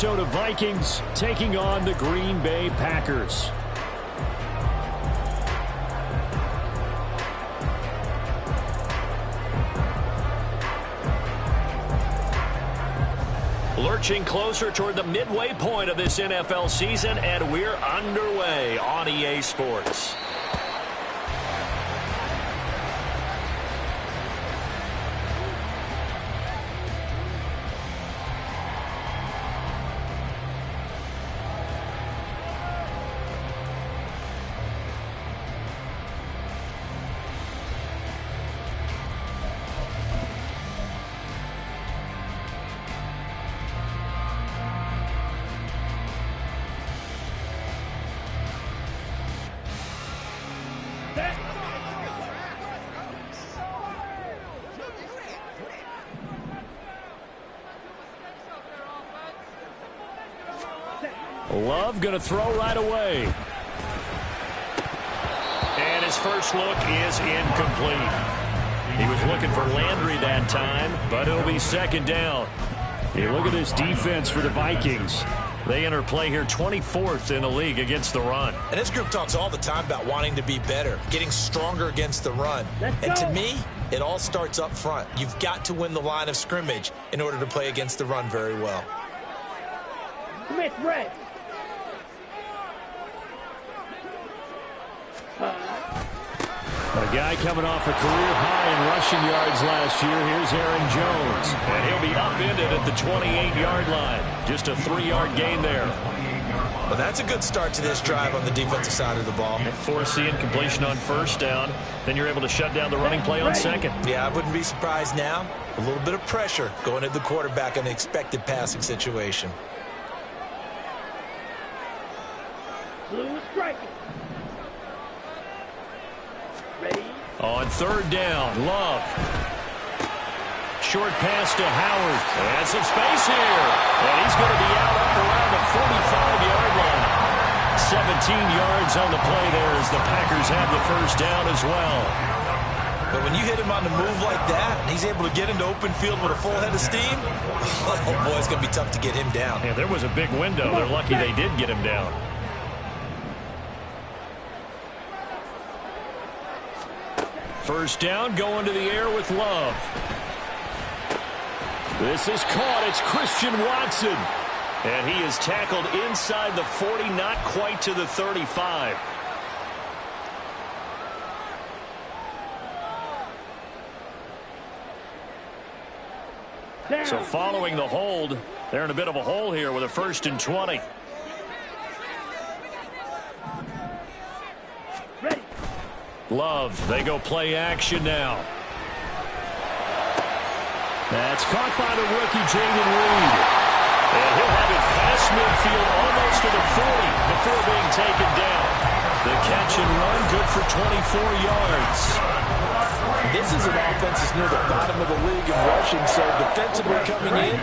Minnesota Vikings taking on the Green Bay Packers. Lurching closer toward the midway point of this NFL season, and we're underway on EA Sports. Love going to throw right away. And his first look is incomplete. He was looking for Landry that time, but it'll be second down. Hey, look at this defense for the Vikings. They enter play here 24th in the league against the run. And this group talks all the time about wanting to be better, getting stronger against the run. And to me, it all starts up front. You've got to win the line of scrimmage in order to play against the run very well. Smith, red. A guy coming off a career high in rushing yards last year. Here's Aaron Jones. And he'll be upended at the 28-yard line. Just a 3-yard gain there. Well, that's a good start to this drive on the defensive side of the ball. Forcing completion on first down. Then you're able to shut down the running play on second. Yeah, I wouldn't be surprised now. A little bit of pressure going at the quarterback in an expected passing situation. Blue is striking. Ready? On third down, Love. Short pass to Howard. And some space here. And he's going to be out up around the 45-yard line. 17 yards on the play there as the Packers have the first down as well. But when you hit him on the move like that, and he's able to get into open field with a full head of steam, oh boy, it's going to be tough to get him down. Yeah, there was a big window. They're lucky they did get him down. First down, going to the air with Love. This is caught. It's Christian Watson. And he is tackled inside the 40, not quite to the 35. So following the hold, they're in a bit of a hole here with a 1st and 20. Love, they go play action now. That's caught by the rookie, Jaden Reed. And he'll have it past midfield almost to the 40 before being taken down. The catch and run, good for 24 yards. This is an offense that's near the bottom of the league in rushing, so defensively coming in,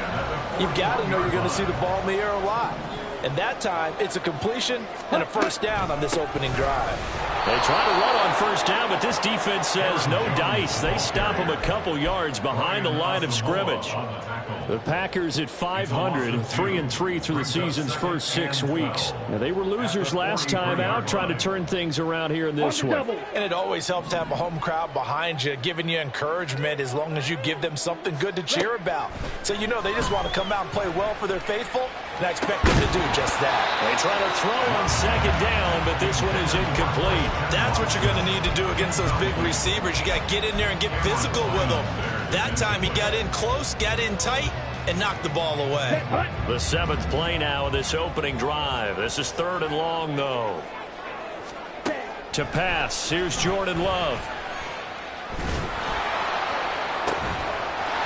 you've got to know you're going to see the ball in the air a lot. And that time, it's a completion and a first down on this opening drive. They try to run on first down, but this defense says no dice. They stop them a couple yards behind the line of scrimmage. The Packers at 500, 3-3 through the season's first 6 weeks. Now, they were losers last time out, trying to turn things around here in this one. And it always helps to have a home crowd behind you, giving you encouragement as long as you give them something good to cheer about. So you know they just want to come out and play well for their faithful, and I expect them to do just that. They try to throw on second down, but this one is incomplete. That's what you're going to need to do against those big receivers. You got to get in there and get physical with them. That time he got in close, got in tight, and knocked the ball away. The 7th play now of this opening drive. This is 3rd and long, though. To pass, here's Jordan Love.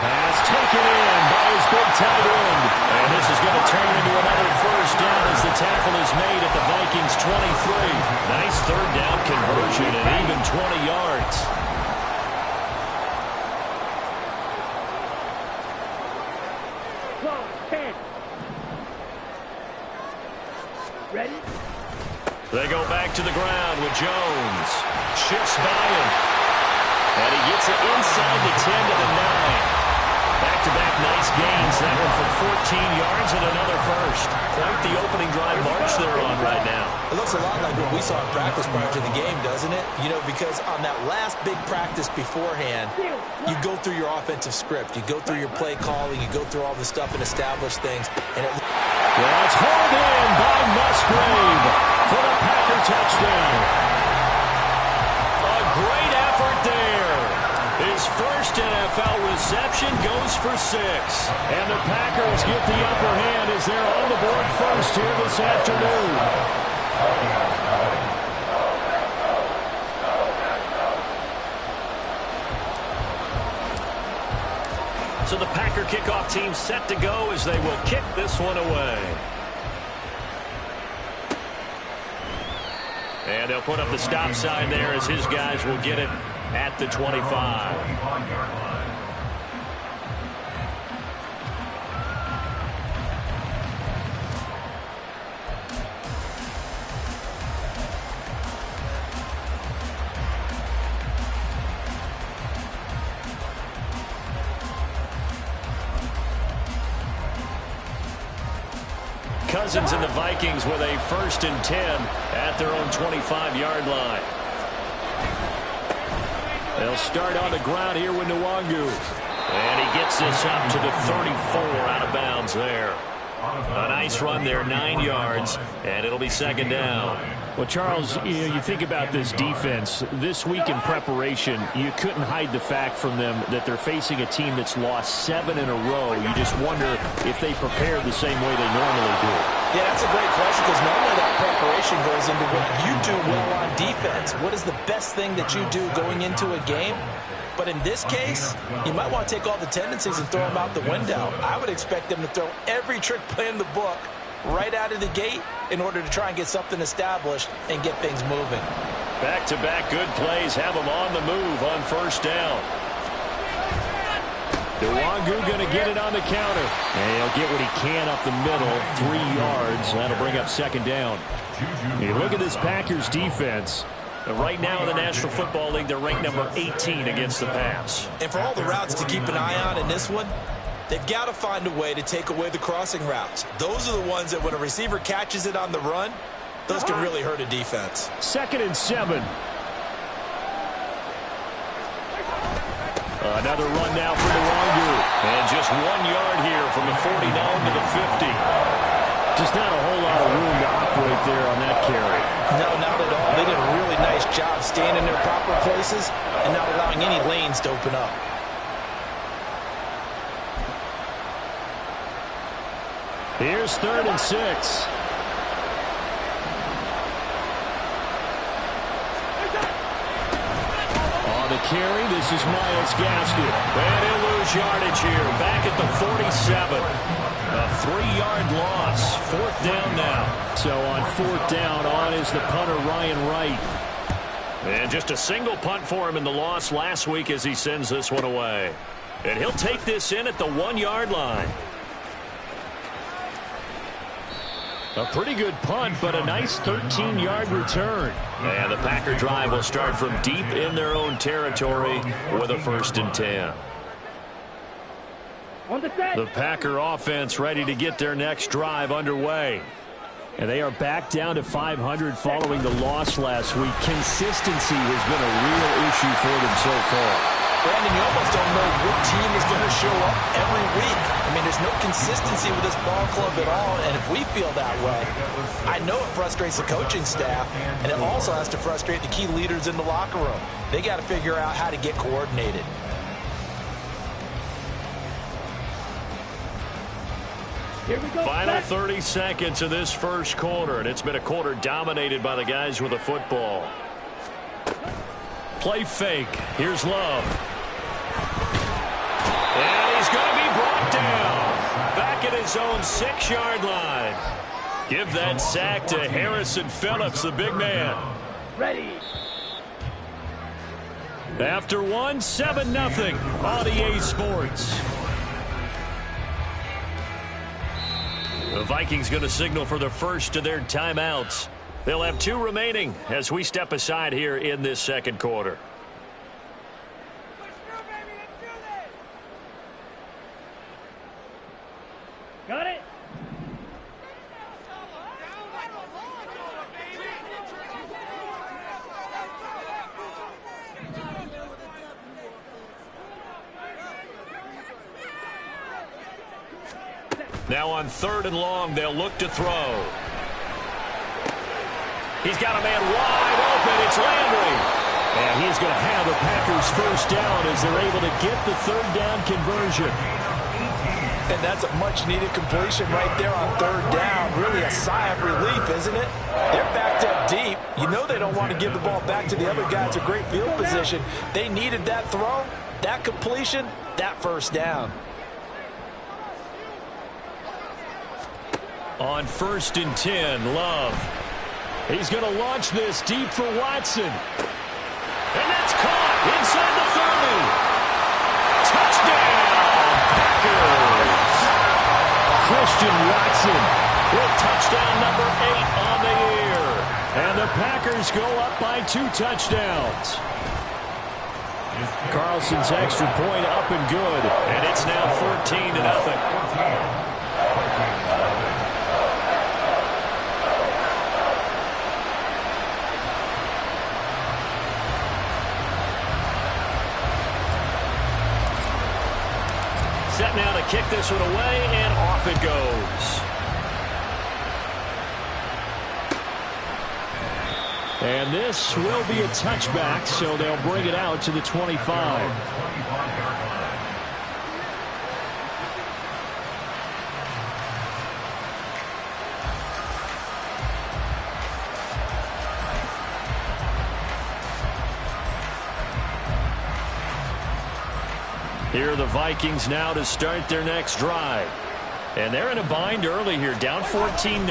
Pass taken in by his big tight end. And this is going to turn into another first down as the tackle is made at the Vikings 23. Nice 3rd down conversion and even 20 yards. Ready? They go back to the ground with Jones. Shifts by him. And he gets it inside the 10 to the 9. Back back-to-back nice gains. That one for 14 yards and another first. Quite the opening drive march they're on right now. It looks a lot like what we saw in practice prior to the game, doesn't it? You know, because on that last big practice beforehand, you go through your offensive script. You go through your play calling. You go through all the stuff and establish things. And it's hauled in by Musgrave for the Packer touchdown. A great effort there. His first NFL reception goes for 6. And the Packers get the upper hand as they're on the board first here this afternoon. So the Packer kickoff team set to go as they will kick this one away. And they'll put up the stop sign there as his guys will get it at the 25. Cousins and the Vikings with a 1st and 10 at their own 25-yard line. They'll start on the ground here with Nwangu. And he gets this up to the 34 out of bounds there. A nice run there, 9 yards, and it'll be 2nd down. Well, Charles, you think about this defense. This week in preparation, you couldn't hide the fact from them that they're facing a team that's lost 7 in a row. You just wonder if they prepared the same way they normally do. Yeah, that's a great question because normally that preparation goes into what you do well on defense. What is the best thing that you do going into a game? But in this case, you might want to take all the tendencies and throw them out the window. I would expect them to throw every trick play in the book right out of the gate in order to try and get something established and get things moving. Back-to-back good plays have them on the move on 1st down. Nwangu going to get it on the counter. And he'll get what he can up the middle, 3 yards. That'll bring up 2nd down. You look at this Packers defense. Right now in the National Football League, they're ranked number 18 against the pass. And for all the routes to keep an eye on in this one, they've got to find a way to take away the crossing routes. Those are the ones that when a receiver catches it on the run, those can really hurt a defense. 2nd and 7. Another run now for Nwangu. And just 1 yard here from the 49 to the 50. Just not a whole lot of room to operate there on that carry. No, not at all. They did a really nice job staying in their proper places and not allowing any lanes to open up. Here's 3rd and 6. On the carry, this is Myles Gaskin. And he'll lose yardage here. Back at the 47. A 3-yard loss. 4th down now. So on 4th down, on is the punter, Ryan Wright. And just a single punt for him in the loss last week as he sends this one away. And he'll take this in at the 1-yard line. A pretty good punt, but a nice 13-yard return. And the Packer drive will start from deep in their own territory with a 1st and 10. The Packer offense ready to get their next drive underway. And they are back down to 500 following the loss last week. Consistency has been a real issue for them so far. Brandon, you almost don't know what team is going to show up every week. I mean, there's no consistency with this ball club at all, and if we feel that way, I know it frustrates the coaching staff, and it also has to frustrate the key leaders in the locker room. They got to figure out how to get coordinated. Final 30 seconds of this first quarter, and it's been a quarter dominated by the guys with the football. Play fake. Here's Love. And he's going to be brought down. Back at his own 6-yard line. Give that sack to Harrison Phillips, the big man. Ready. After one, 7-0 on EA Sports. The Vikings going to signal for the first of their timeouts. They'll have 2 remaining as we step aside here in this second quarter. Now on 3rd and long, they'll look to throw. He's got a man wide open. It's Landry. And he's going to have the Packers first down as they're able to get the 3rd down conversion. And that's a much-needed completion right there on 3rd down. Really a sigh of relief, isn't it? They're backed up deep. You know they don't want to give the ball back to the other guys. A great field position. They needed that throw, that completion, that first down. On 1st and 10, Love. He's going to launch this deep for Watson. And that's caught inside the 30. Touchdown, Packers. Christian Watson with touchdown number 8 on the year. And the Packers go up by 2 touchdowns. Carlson's extra point up and good. And it's now 14-0. Set now to kick this one away, and off it goes. And this will be a touchback, so they'll bring it out to the 25. Here are the Vikings now to start their next drive. And they're in a bind early here, down 14-0.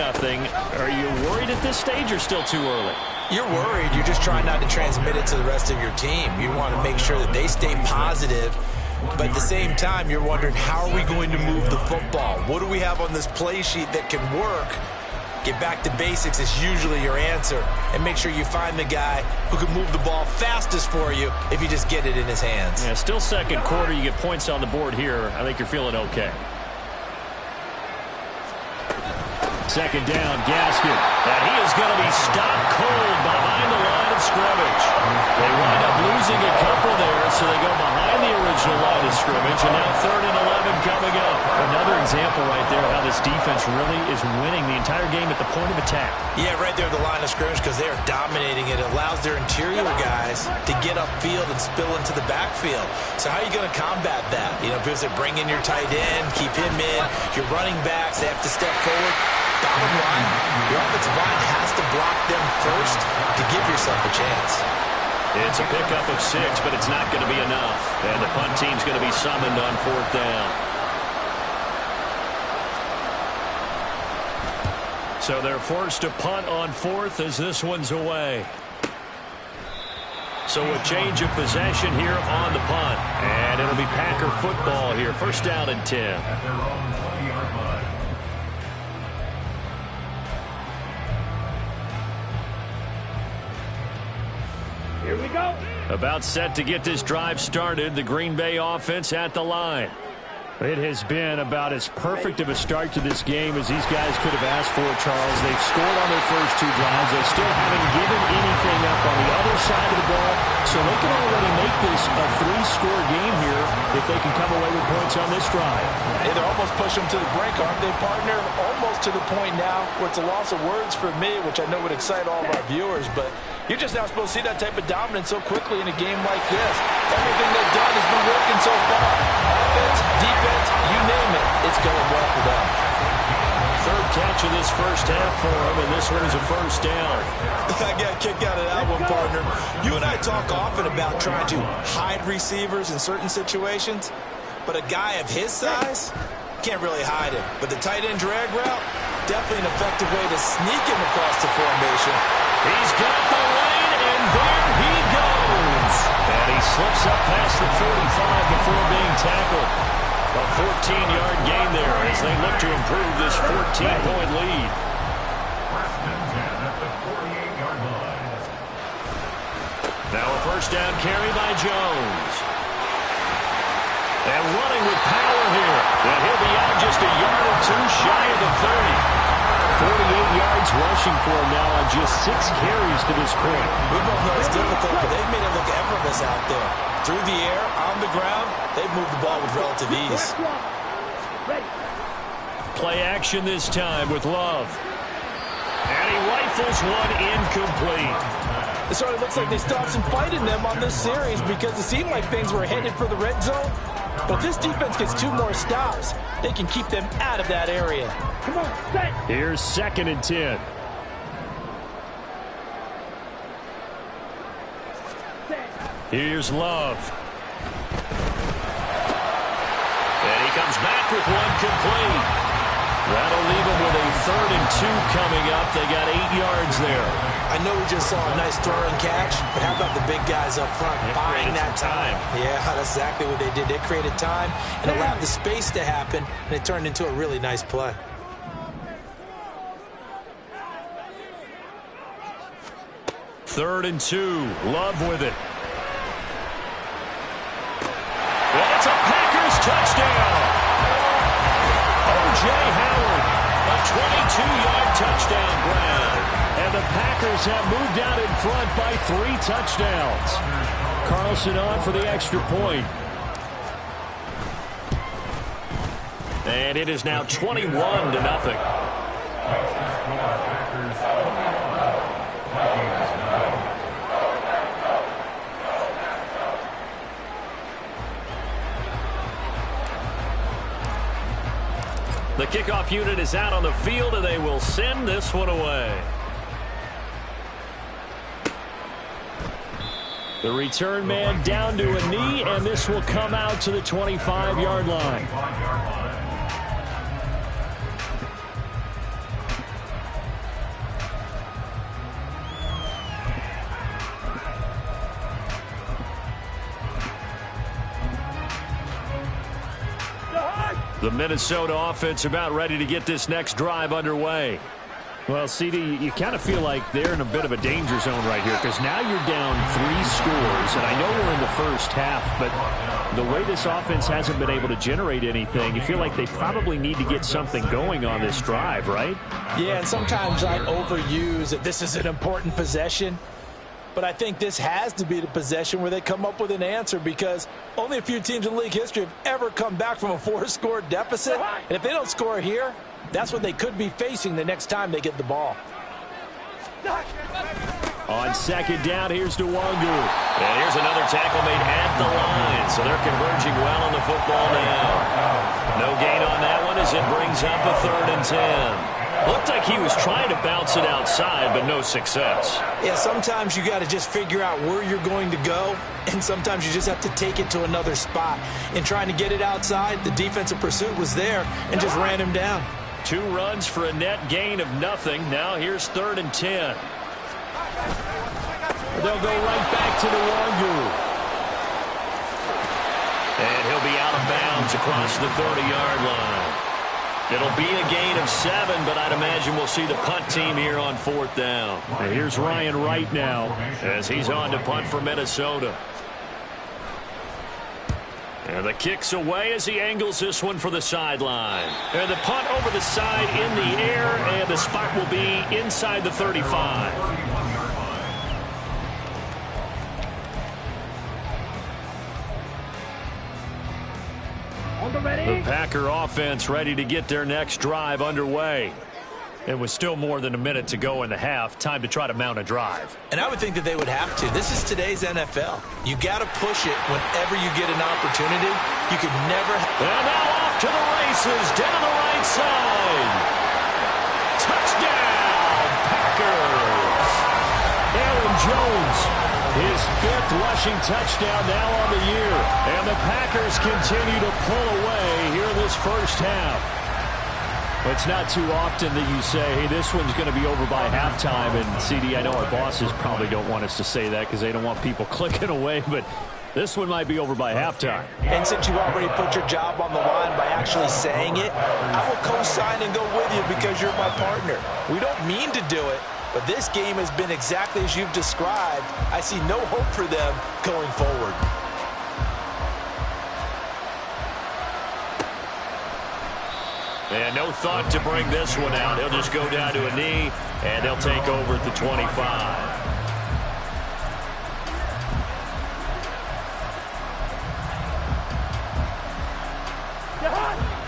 Are you worried at this stage or still too early? You're worried. You're just trying not to transmit it to the rest of your team. You want to make sure that they stay positive. But at the same time, you're wondering, how are we going to move the football? What do we have on this play sheet that can work? Get back to basics is usually your answer. And make sure you find the guy who can move the ball fastest for you if you just get it in his hands. Yeah, still second quarter. You get points on the board here. I think you're feeling okay. Second down, Gaskin. And he is going to be stopped cold behind the line of scrimmage. They wind up losing a couple there, so they go behind the original line of scrimmage. And now 3rd and 11 coming up. Another example right there how this defense really is winning the entire game at the point of attack. Yeah, right there at the line of scrimmage because they are dominating it. It allows their interior guys to get upfield and spill into the backfield. So how are you going to combat that? You know, because they bring in your tight end, keep him in. Your running backs, they have to step forward. Bottom line, your offensive line has to block them first to give yourself a chance. It's a pickup of 6, but it's not going to be enough. And the punt team's going to be summoned on 4th down. So they're forced to punt on 4th as this one's away. So a change of possession here on the punt. And it'll be Packer football here. 1st down and 10. Here we go. About set to get this drive started. The Green Bay offense at the line. It has been about as perfect of a start to this game as these guys could have asked for, Charles. They've scored on their first 2 drives. They still haven't given anything up on the other side of the ball, so they can already make this a 3-score game here if they can come away with points on this drive. Hey, they're almost pushing them to the brink, aren't they, partner? Almost to the point now where it's a loss of words for me, which I know would excite all of our viewers, but you're just not supposed to see that type of dominance so quickly in a game like this. Everything they've done has been working so far. Offense, defense, you name it, it's going well for them. 3rd catch of this first half for them, and this one is a 1st down. I got a kick out of that one, partner. You and I talk often about trying to hide receivers in certain situations, but a guy of his size can't really hide him. But the tight end drag route, definitely an effective way to sneak him across the formation. He's got the lane, and there he goes. And he slips up past the 45 before being tackled. A 14-yard gain there as they look to improve this 14-point lead. Now a 1st down carry by Jones. And running with power here. And he'll be out just a yard or 2 shy of the 30. 48 yards rushing for him now on just 6 carries to this point. We both know it's difficult, but they've made it look effortless out there. Through the air, on the ground, they've moved the ball with relative ease. Play action this time with Love. And he rifles one incomplete. It sort of looks like they still have some fight in them on this series because it seemed like things were headed for the red zone. But if this defense gets 2 more stops, they can keep them out of that area. Come on, set. Here's 2nd and 10. Set. Here's Love. And he comes back with one complete. That'll leave them with a 3rd and 2 coming up. They got 8 yards there. I know we just saw a nice throw and catch, but how about the big guys up front buying that time? Yeah, that's exactly what they did. They created time and allowed the space to happen, and it turned into a really nice play. Third and 2. Love with it. And it's a Packers touchdown. O.J. Howard, a 22-yard touchdown grab. And the Packers have moved out in front by 3 touchdowns. Carlson on for the extra point. And it is now 21-0. The kickoff unit is out on the field, and they will send this one away. The return man down to a knee, and this will come out to the 25-yard line. The Minnesota offense about ready to get this next drive underway. Well, CD, you kind of feel like they're in a bit of a danger zone right here because now you're down 3 scores, and I know we're in the first half, but the way this offense hasn't been able to generate anything, you feel like they probably need to get something going on this drive, right? Yeah, and sometimes I overuse that this is an important possession. But I think this has to be the possession where they come up with an answer because only a few teams in league history have ever come back from a 4-score deficit. And if they don't score here, that's what they could be facing the next time they get the ball. On 2nd down, here's DeWangu. And here's another tackle made at the line. So they're converging well on the football now. No gain on that one as it brings up a 3rd and 10. Looked like he was trying to bounce it outside, but no success. Yeah, sometimes you got to just figure out where you're going to go, and sometimes you just have to take it to another spot. In trying to get it outside, the defensive pursuit was there and just ran him down. 2 runs for a net gain of nothing. Now here's 3rd and 10. They'll go right back to DeWangu. And he'll be out of bounds across the 30-yard line. It'll be a gain of 7, but I'd imagine we'll see the punt team here on 4th down. And here's Ryan Wright now as he's on to punt for Minnesota. And the kick's away as he angles this one for the sideline. And the punt over the side in the air, and the spot will be inside the 35. The Packer offense ready to get their next drive underway. It was still more than a minute to go in the half. Time to try to mount a drive. And I would think that they would have to. This is today's NFL. You got to push it whenever you get an opportunity. You could never. And now off to the races, down the right side. Touchdown, Packers. Aaron Jones, his 5th rushing touchdown now on the year. And the Packers continue to pull away here in this first half. It's not too often that you say, hey, this one's going to be over by halftime. And, CD, I know our bosses probably don't want us to say that because they don't want people clicking away, but this one might be over by halftime. And since you already put your job on the line by actually saying it, I will co-sign and go with you because you're my partner. We don't mean to do it, but this game has been exactly as you've described. I see no hope for them going forward. And no thought to bring this one out. He'll just go down to a knee, and they'll take over at the 25.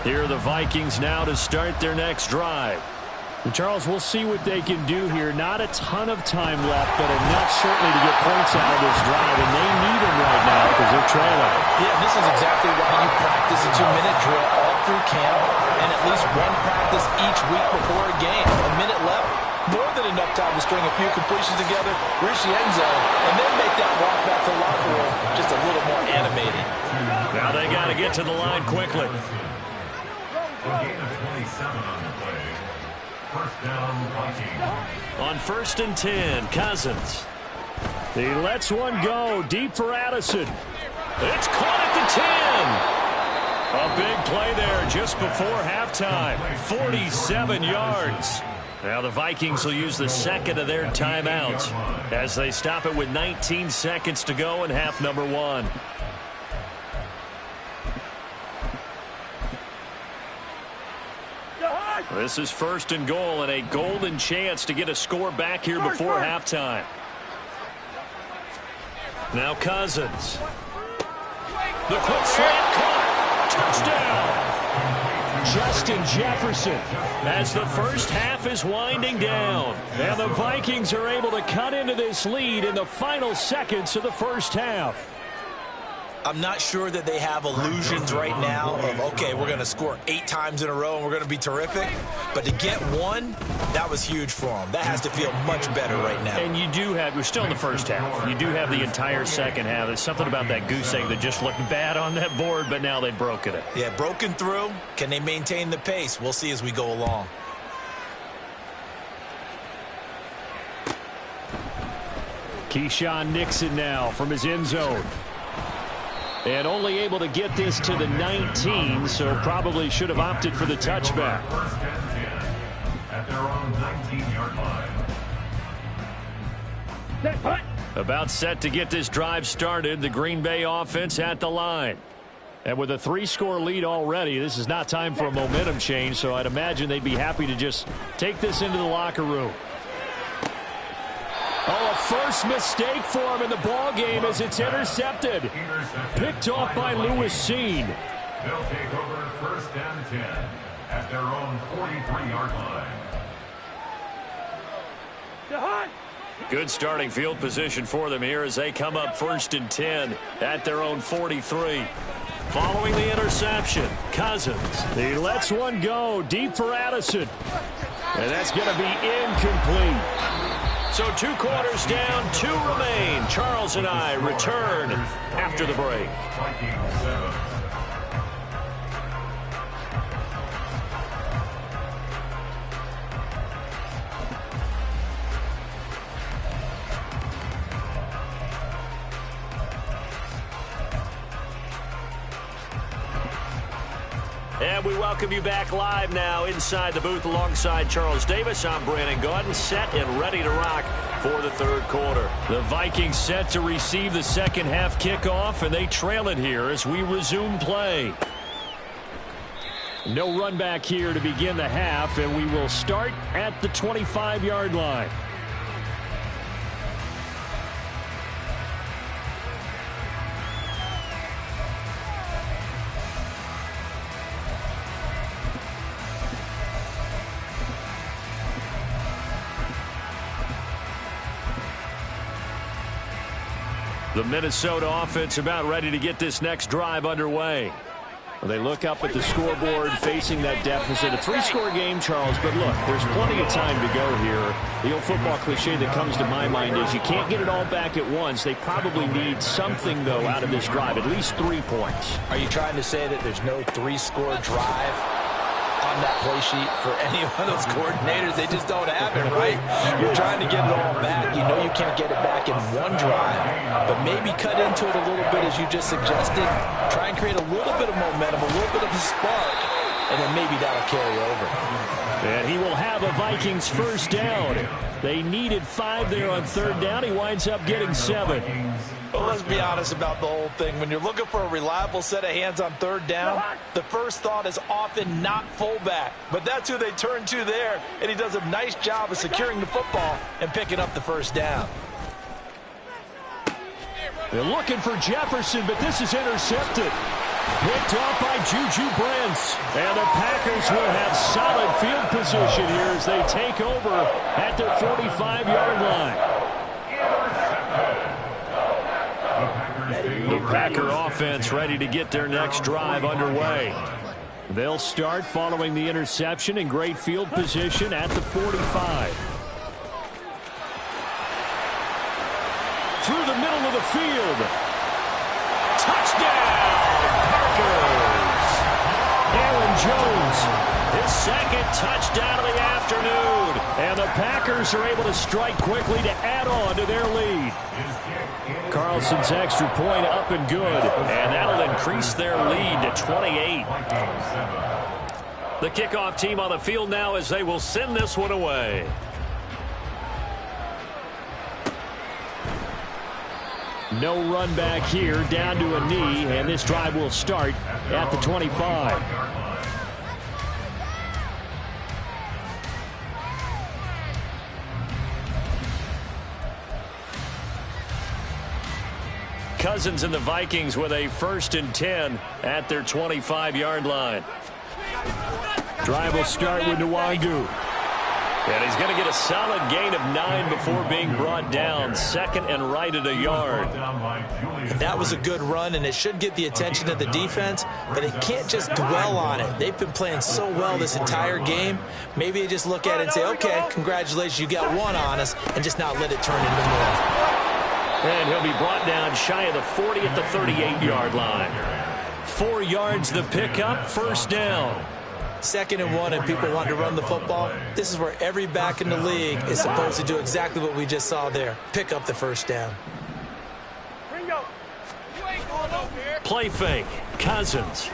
Here are the Vikings now to start their next drive. And Charles, we'll see what they can do here. Not a ton of time left, but enough certainly to get points out of this drive, and they need them right now because they're trailing. Yeah, this is exactly why you practice a 2-minute drill all through camp and at least one practice each week before a game. A minute left, more than enough time to string a few completions together, reach the end zone, and then make that walk back to the locker room just a little more animated. Now they got to get to the line quickly. On 1st and 10, Cousins. He lets one go deep for Addison. It's caught at the 10. A big play there just before halftime. 47 yards. Now the Vikings will use the second of their timeouts as they stop it with 19 seconds to go in half number 1. This is 1st and goal and a golden chance to get a score back here before halftime. Now Cousins. The quick slant caught. Touchdown. Justin Jefferson as the first half is winding down. And the Vikings are able to cut into this lead in the final seconds of the first half. I'm not sure that they have illusions right now of, okay, we're going to score 8 times in a row and we're going to be terrific. But to get one, that was huge for them. That has to feel much better right now. And you do have, we're still in the first half. You do have the entire second half. There's something about that goose egg that just looked bad on that board, but now they've broken it. Yeah, broken through. Can they maintain the pace? We'll see as we go along. Keyshawn Nixon now from his end zone. And only able to get this to the 19, so probably should have opted for the touchback. At their own 19-yard line. About set to get this drive started. The Green Bay offense at the line. And with a 3-score lead already, this is not time for a momentum change, so I'd imagine they'd be happy to just take this into the locker room. Oh, a first mistake for him in the ball game as it's intercepted. Picked off by Lewis Seen. They'll take over 1st and 10 at their own 43-yard line. Good starting field position for them here as they come up 1st and 10 at their own 43. Following the interception, Cousins. He lets one go deep for Addison. And that's going to be incomplete. So 2 quarters down, 2 remain. Charles and I return after the break. And we welcome you back live now inside the booth alongside Charles Davis. I'm Brandon Gaudin, set and ready to rock for the 3rd quarter. The Vikings set to receive the second half kickoff, and they trail it here as we resume play. No run back here to begin the half, and we will start at the 25-yard line. The Minnesota offense about ready to get this next drive underway. Well, they look up at the scoreboard facing that deficit. A 3-score game, Charles, but look, there's plenty of time to go here. The old football cliche that comes to my mind is you can't get it all back at once. They probably need something, though, out of this drive, at least 3 points. Are you trying to say that there's no 3-score drive on that play sheet for any of those coordinators? They just don't have it, right? You're trying to get it all back. You know you can't get it back in one drive, but maybe cut into it a little bit as you just suggested. Try and create a little bit of momentum, a little bit of a spark, and then maybe that'll carry over. And he will have a Vikings first down. They needed 5 there on 3rd down. He winds up getting 7. Well, let's be honest about the whole thing. When you're looking for a reliable set of hands on 3rd down, the first thought is often not fullback. But that's who they turn to there, and he does a nice job of securing the football and picking up the first down. They're looking for Jefferson, but this is intercepted. Picked off by Juju Brents. And the Packers will have solid field position here as they take over at their 45-yard line. The Packer offense ready to get their next drive underway. They'll start following the interception in great field position at the 45. Through the middle of the field. Touchdown, Packers! Aaron Jones, his second touchdown of the afternoon. And the Packers are able to strike quickly to add on to their lead. Carlson's extra point up and good. And that'll increase their lead to 28. The kickoff team on the field now as they will send this one away. No run back here, down to a knee, and this drive will start at the 25. Cousins and the Vikings with a 1st and 10 at their 25-yard line. Drive will start with Nwangu. And he's going to get a solid gain of 9 before being brought down. 2nd and right at a yard. That was a good run, and it should get the attention of the defense, but they can't just dwell on it. They've been playing so well this entire game. Maybe they just look at it and say, okay, congratulations, you got one on us, and just not let it turn into more. And he'll be brought down shy of the 40 at the 38-yard line. 4 yards the pickup, 1st down. 2nd and 1, and people want to run the football. This is where every back in the league is supposed to do exactly what we just saw there. Pick up the 1st down. Play fake. Cousins.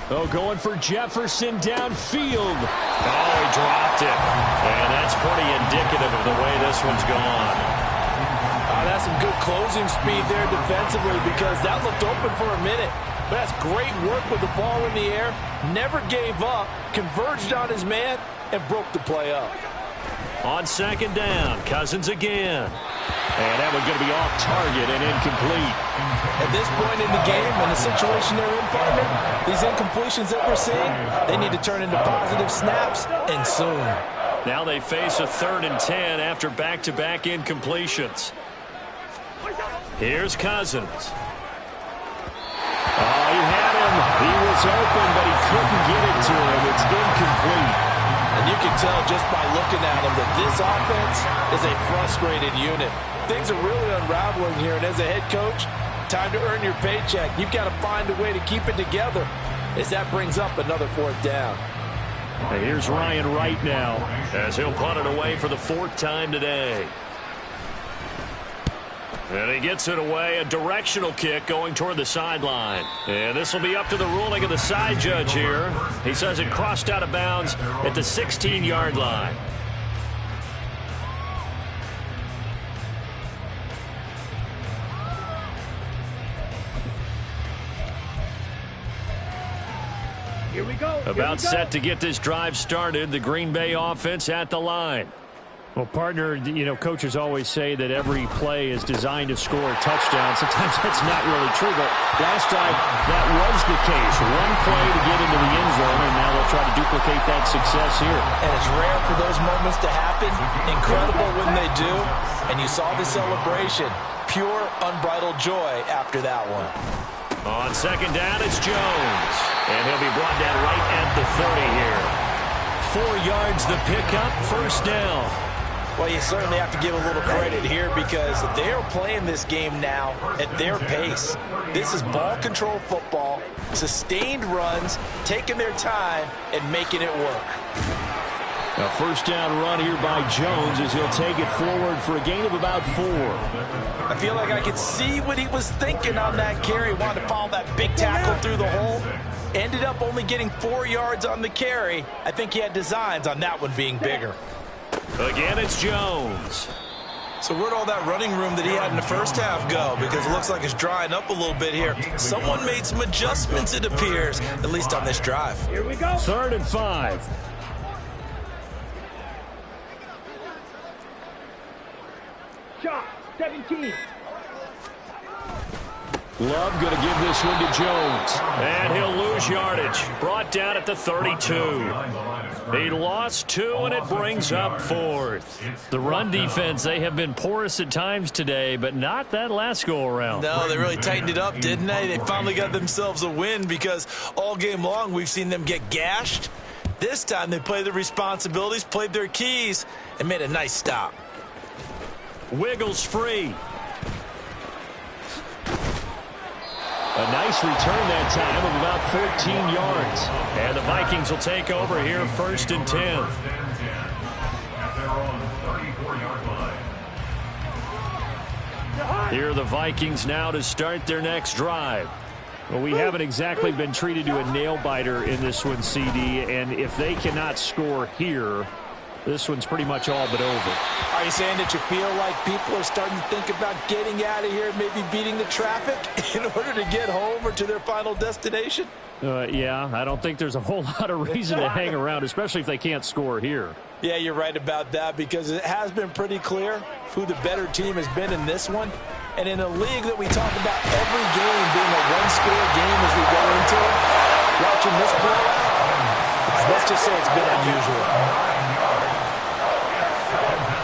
Oh, going for Jefferson downfield. Oh, he dropped it. And that's pretty indicative of the way this one's gone. That's some good closing speed there defensively because that looked open for a minute. But that's great work with the ball in the air. Never gave up, converged on his man, and broke the play up. On 2nd down, Cousins again. And that one's going to be off target and incomplete. At this point in the game, in the situation they're in, partner, these incompletions that we're seeing, they need to turn into positive snaps, and soon. Now they face a 3rd and 10 after back-to-back incompletions. Here's Cousins. Oh, he had him. He was open, but he couldn't get it to him. It's incomplete. And you can tell just by looking at him that this offense is a frustrated unit. Things are really unraveling here, and as a head coach, time to earn your paycheck. You've got to find a way to keep it together as that brings up another 4th down. And here's Ryan Wright now as he'll punt it away for the 4th time today. And he gets it away, a directional kick going toward the sideline. And this will be up to the ruling of the side judge here. He says it crossed out of bounds at the 16-yard line. Here we go. About set to get this drive started, the Green Bay offense at the line. Well, partner, you know, coaches always say that every play is designed to score a touchdown. Sometimes that's not really true, but last drive, that was the case. One play to get into the end zone, and now they'll try to duplicate that success here. And it's rare for those moments to happen. Incredible when they do. And you saw the celebration. Pure, unbridled joy after that one. On 2nd down, it's Jones. And he'll be brought down right at the 30 here. 4 yards the pickup, 1st down. Well, you certainly have to give a little credit here because they're playing this game now at their pace. This is ball control football, sustained runs, taking their time, and making it work. A 1st down run here by Jones as he'll take it forward for a gain of about 4. I feel like I could see what he was thinking on that carry. Wanted to follow that big tackle through the hole. Ended up only getting 4 yards on the carry. I think he had designs on that one being bigger. Again, it's Jones. So where'd all that running room that he had in the first half go? Because it looks like it's drying up a little bit here. Someone made some adjustments, it appears, at least on this drive. Here we go. 3rd and 5. Shot. 17. Love going to give this one to Jones. And he'll lose yardage. Brought down at the 32. He lost 2, and it brings up 4th. The run defense, they have been porous at times today, but not that last go-around. No, they really tightened it up, didn't they? They finally got themselves a win because all game long we've seen them get gashed. This time they played their responsibilities, played their keys, and made a nice stop. Wiggles free. A nice return that time of about 14 yards. And the Vikings will take over here 1st and 10. Here are the Vikings now to start their next drive. Well, we haven't exactly been treated to a nail-biter in this one, CD. And if they cannot score here, this one's pretty much all but over. Are you saying that you feel like people are starting to think about getting out of here, maybe beating the traffic in order to get home or to their final destination? Yeah, I don't think there's a whole lot of reason to hang around, especially if they can't score here. Yeah, you're right about that because it has been pretty clear who the better team has been in this one. And in a league that we talk about every game being a one-score game as we go into it, watching this blowout, let's just say it's been unusual.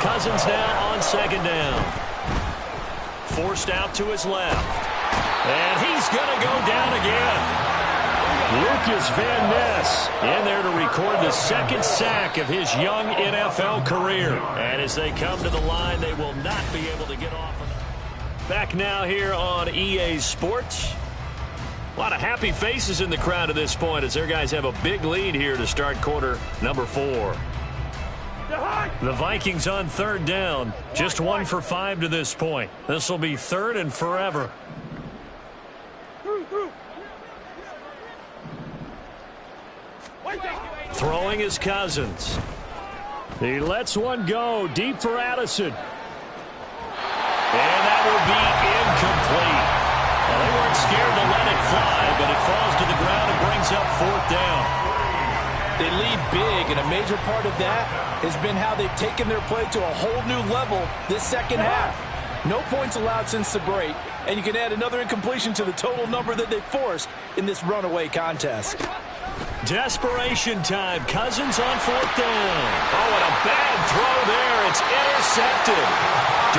Cousins now on 2nd down. Forced out to his left. And he's going to go down again. Lucas Van Ness in there to record the 2nd sack of his young NFL career. And as they come to the line, they will not be able to get off. Back now here on EA Sports. A lot of happy faces in the crowd at this point as their guys have a big lead here to start quarter number 4. The Vikings on 3rd down. Just 1 for 5 to this point. This will be 3rd and forever. Throwing is Cousins. He lets one go deep for Addison. And that will be incomplete. Well, they weren't scared to let it fly, but it falls to the ground and brings up 4th down. They lead big, and a major part of that has been how they've taken their play to a whole new level this second half. No points allowed since the break, and you can add another incompletion to the total number that they forced in this runaway contest. Desperation time. Cousins on 4th down. Oh, and a bad throw there. It's intercepted.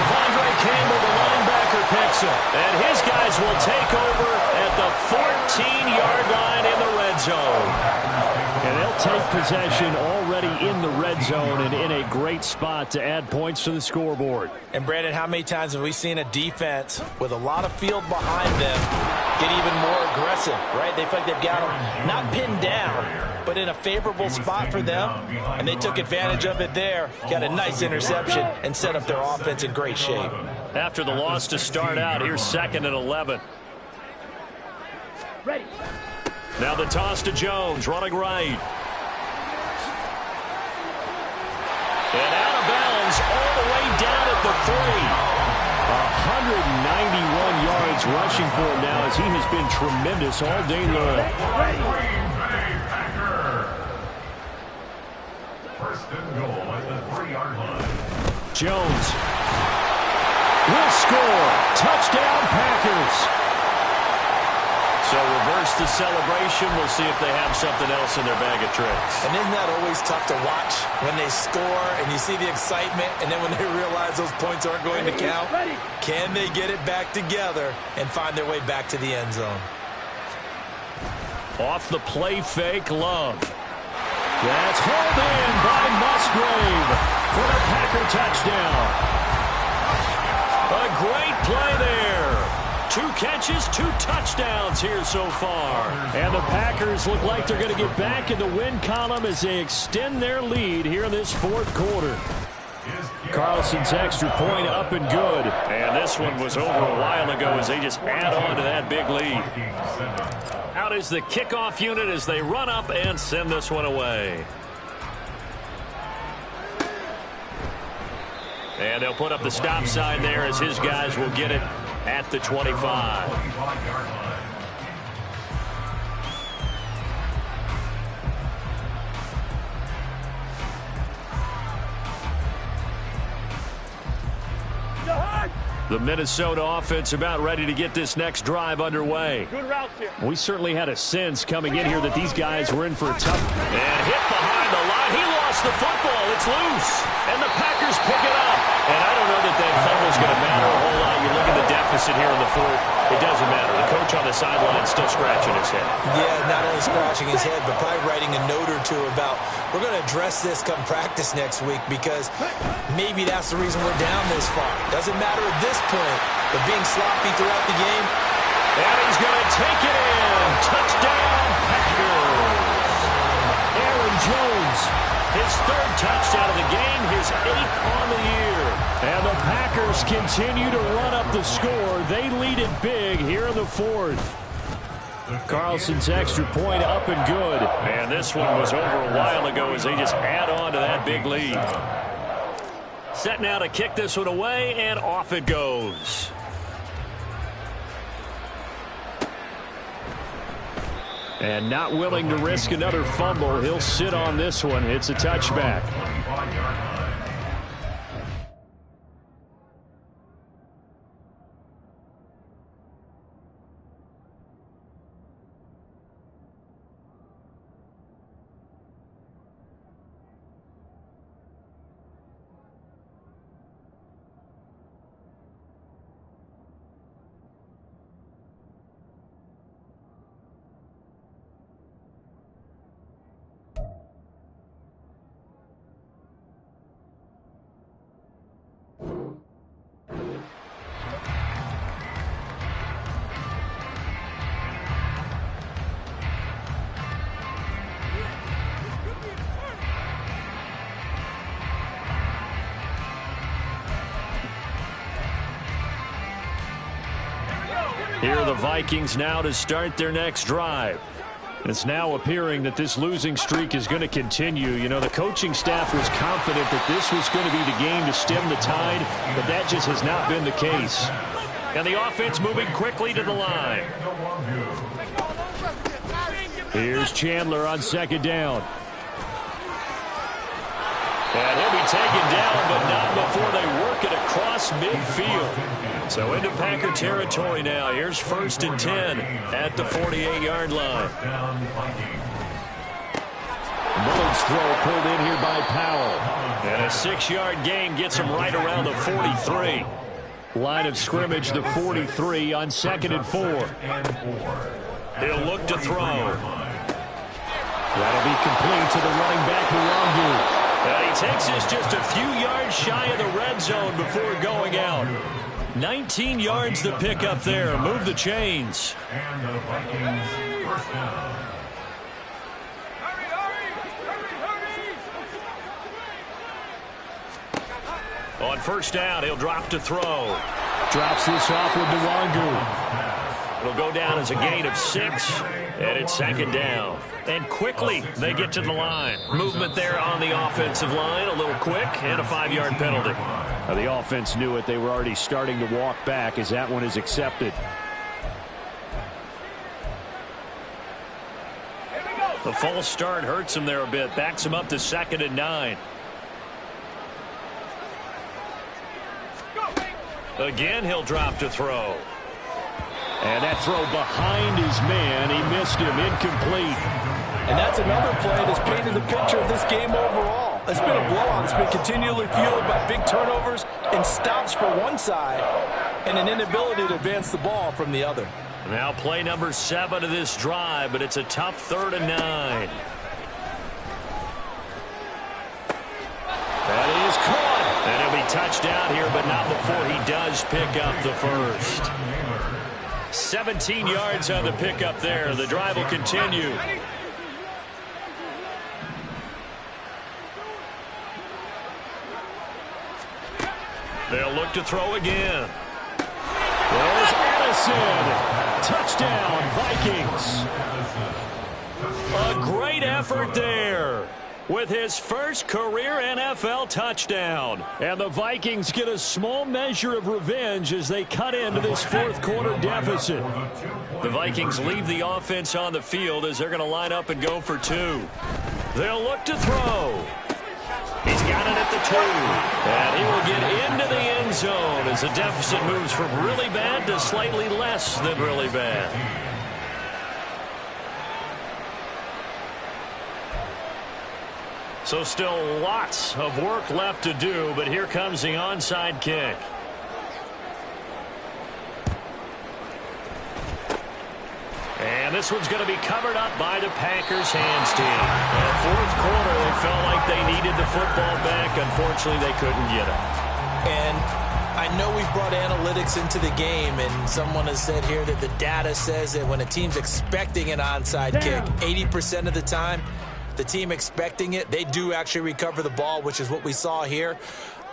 Devondre Campbell, the linebacker, picks him. And his guys will take over at the 14-yard line in the red zone. And they'll take possession already in the red zone and in a great spot to add points to the scoreboard. And, Brandon, how many times have we seen a defense with a lot of field behind them get even more aggressive, right? They feel like they've got them not pinned down, but in a favorable spot for them, and they took advantage of it there, got a nice interception, and set up their offense in great shape. After the loss to start out, here's 2nd and 11. Ready. Now the toss to Jones, running right. And out of bounds all the way down at the 3. 191 yards rushing for him now as he has been tremendous all day long. First and goal at the 3-yard line. Jones will score. Touchdown, Packers. So reverse the celebration. We'll see if they have something else in their bag of tricks. And isn't that always tough to watch when they score and you see the excitement, and then when they realize those points aren't going to count? Can they get it back together and find their way back to the end zone? Off the play fake, Love. That's hauled in by Musgrave for the Packer touchdown. A great play there. 2 catches, 2 touchdowns here so far. And the Packers look like they're going to get back in the win column as they extend their lead here in this 4th quarter. Carlson's extra point up and good. And this one was over a while ago as they just add on to that big lead. Out is the kickoff unit as they run up and send this one away. And they'll put up the stop sign there as his guys will get it at the 25. The Minnesota offense about ready to get this next drive underway. Good routes here. We certainly had a sense coming in here that these guys were in for a tough. And hit behind the line. He lost the football. It's loose. And the Packers pick it up. And I don't know that fumble's going to matter a whole lot. You look at the deficit here in the fourth. It doesn't matter. The coach on the sideline is still scratching his head. Yeah, not only scratching his head, but probably writing a note or two about, we're going to address this come practice next week, because maybe that's the reason we're down this far. Doesn't matter at this point, but being sloppy throughout the game. And he's going to take it in. Touchdown, Packers. Aaron Jones. His third touchdown of the game, his 8th on the year. And the Packers continue to run up the score. They lead it big here in the fourth. Carlson's extra point up and good. And this one was over a while ago as they just add on to that big lead. Set now to kick this one away, and off it goes. And not willing to risk another fumble. He'll sit on this one. It's a touchback. Here are the Vikings now to start their next drive. It's now appearing that this losing streak is going to continue. You know, the coaching staff was confident that this was going to be the game to stem the tide, but that just has not been the case. And the offense moving quickly to the line. Here's Chandler on second down. And he'll be taken down, but not before they work it across midfield. So into Packer territory now. Here's 1st and 10 at the 48-yard line. Millard's throw pulled in here by Powell. And a 6-yard gain gets him right around the 43. Line of scrimmage, the 43 on 2nd and 4. He'll look to throw. That'll be complete to the running back, Mulangu. And he takes us just a few yards shy of the red zone before going out. 19 yards the pick up there. Move the chains. And the Vikings first down. On first down, he'll drop to throw. Drops this off with Mulangu. It'll go down as a gain of 6, and it's 2nd down. And quickly, they get to the line. Movement there on the offensive line, a little quick, and a 5-yard penalty. The offense knew it. They were already starting to walk back as that one is accepted. The false start hurts him there a bit. Backs him up to 2nd and 9. Again, he'll drop to throw. And that throw behind his man. He missed him. Incomplete. And that's another play that's painted the picture of this game overall. It's been a blowout. It's been continually fueled by big turnovers and stops for one side and an inability to advance the ball from the other. Now play number 7 of this drive, but it's a tough 3rd and 9. That is caught. And he'll be touched down here, but not before he does pick up the first. 17 yards on the pickup there. The drive will continue. They'll look to throw again. There's Addison. Touchdown, Vikings. A great effort there with his first career NFL touchdown. And the Vikings get a small measure of revenge as they cut into this fourth-quarter deficit. The Vikings leave the offense on the field as they're going to line up and go for 2. They'll look to throw. He's got it at the 2. And he will get into the end zone down as the deficit moves from really bad to slightly less than really bad. So still lots of work left to do, but here comes the onside kick. And this one's going to be covered up by the Packers hands team. In the fourth quarter, they felt like they needed the football back. Unfortunately, they couldn't get it. And I know we've brought analytics into the game, and someone has said here that the data says that when a team's expecting an onside kick, 80% of the time, the team expecting it, they do actually recover the ball, which is what we saw here.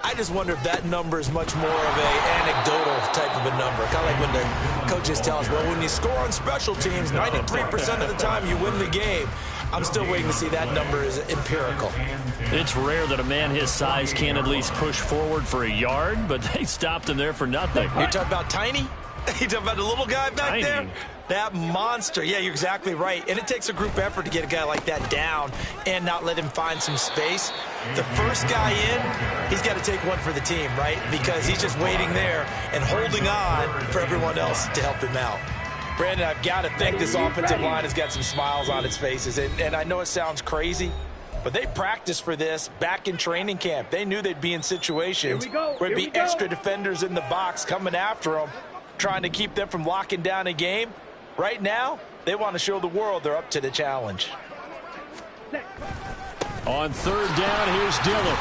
I just wonder if that number is much more of a anecdotal type of a number. Kind of like when the coaches tell us, well, when you score on special teams, 93% of the time you win the game. I'm still waiting to see that number is empirical. It's rare that a man his size can at least push forward for a yard, but they stopped him there for nothing. You're talking about Tiny? You're talking about the little guy back there? That monster. Yeah, you're exactly right. And it takes a group effort to get a guy like that down and not let him find some space. The first guy in, he's got to take one for the team, right? Because he's just waiting there and holding on for everyone else to help him out. Brandon, I've got to think this offensive line has got some smiles on its faces. And I know it sounds crazy, but they practiced for this back in training camp. They knew they'd be in situations where there'd be extra defenders in the box coming after them, trying to keep them from locking down a game. Right now, they want to show the world they're up to the challenge. On third down, here's Dillon.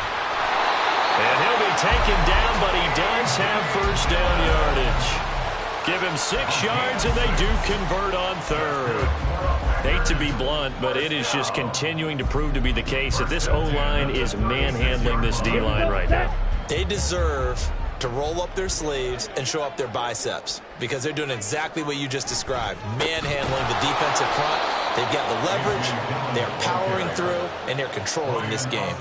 And he'll be taken down, but he does have first down yardage. Give him 6 yards, and they do convert on third. Hate to be blunt, but it is just continuing to prove to be the case that this O-line is manhandling this D-line right now. They deserve to roll up their sleeves and show up their biceps because they're doing exactly what you just described, manhandling the defensive front. They've got the leverage, they're powering through, and they're controlling this game.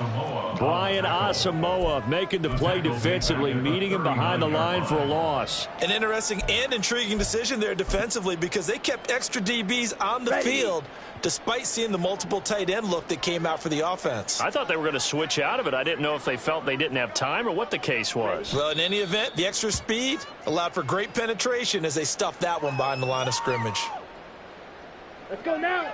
Brian Asamoah making the play defensively, meeting him behind the line for a loss. An interesting and intriguing decision there defensively because they kept extra DBs on the field despite seeing the multiple tight end look that came out for the offense. I thought they were going to switch out of it. I didn't know if they felt they didn't have time or what the case was. Well, in any event, the extra speed allowed for great penetration as they stuffed that one behind the line of scrimmage. Let's go now.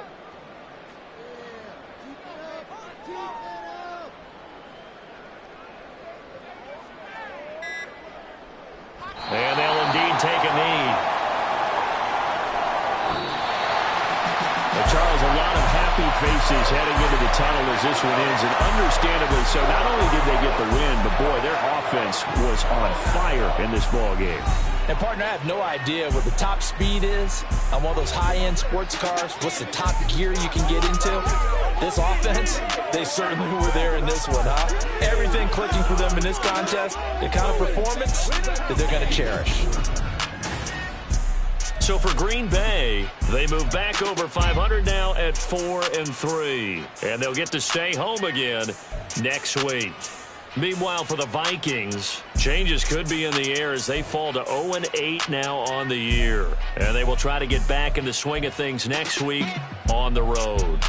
And they'll indeed take a knee. Well, Charles, a lot of happy faces heading into the tunnel as this one ends, and understandably so. Not only did they get the win, but, boy, their offense was on fire in this ball game. And, partner, I have no idea what the top speed is on one of those high-end sports cars. What's the top gear you can get into? This offense, they certainly were there in this one, huh? Everything clicking for them in this contest, the kind of performance that they're going to cherish. So for Green Bay, they move back over 500 now at 4-3. And they'll get to stay home again next week. Meanwhile, for the Vikings, changes could be in the air as they fall to 0-8 now on the year. And they will try to get back in the swing of things next week on the road.